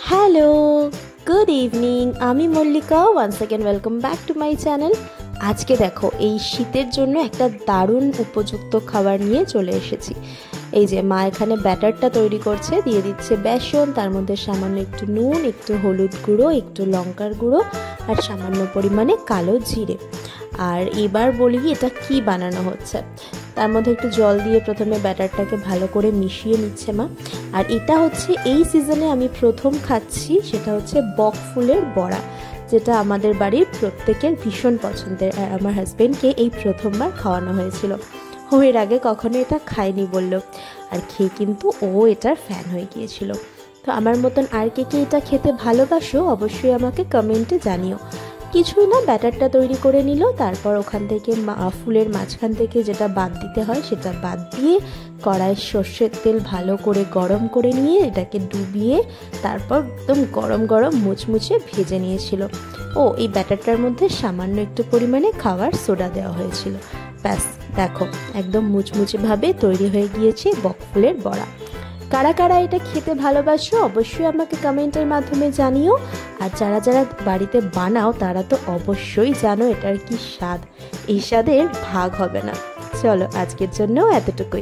Hello, good evening. আমি Mallika. Once again welcome back to my channel. আজকে দেখো, এই শীতের জন্য একটা দারুণ উপযুক্ত খাবার নিয়ে চলে এসেছি। এই যে মা এখানে ব্যাটারটা তৈরি করছে, দিয়ে দিচ্ছে বেসন, তার মধ্যে সামান্য একটু নুন, একটু হলুদ গুঁড়ো, একটু লঙ্কার গুঁড়ো আর সামান্য পরিমাণে কালো জিরে। আর এবার বলি এটা কি বানানো হচ্ছে। তার মধ্যে একটু জল দিয়ে প্রথমে ব্যাটারটাকে ভালো করে মিশিয়ে নিচ্ছে মা। আর এটা হচ্ছে এই সিজনে আমি প্রথম খাচ্ছি, সেটা হচ্ছে বক ফুলের বড়া, যেটা আমাদের বাড়ির প্রত্যেকের ভীষণ পছন্দের। আর আমার হাজব্যান্ডকে এই প্রথমবার খাওয়ানো হয়েছিল। ও এর আগে কখনো এটা খায়নি বলল, আর খেয়ে কিন্তু ও এটার ফ্যান হয়ে গিয়েছিল। তো আমার মতন আর কে কে এটা খেতে ভালোবাসো অবশ্যই আমাকে কমেন্টে জানিও। কিছুই না, ব্যাটারটা তৈরি করে নিল, তারপর ওখান থেকে ফুলের মাঝখান থেকে যেটা বাদ দিতে হয় সেটা বাদ দিয়ে কড়াইয়ে সর্ষের তেল ভালো করে গরম করে নিয়ে এটাকে ডুবিয়ে তারপর একদম গরম গরম মুচমুচে ভেজে নিয়েছিল। ও এই ব্যাটারটার মধ্যে সামান্য একটু পরিমাণে খাবার সোডা দেওয়া হয়েছিল। ব্যাস দেখো, একদম মুচমুচেভাবে তৈরি হয়ে গিয়েছে বকফুলের বড়া। কারা কারা এটা খেতে ভালোবাসো অবশ্যই আমাকে কমেন্টের মাধ্যমে জানিও। আর যারা যারা বাড়িতে বানাও তারা তো অবশ্যই জানো এটার কি স্বাদ, এই স্বাদের ভাগ হবে না। চলো আজকের জন্য এতটুকুই।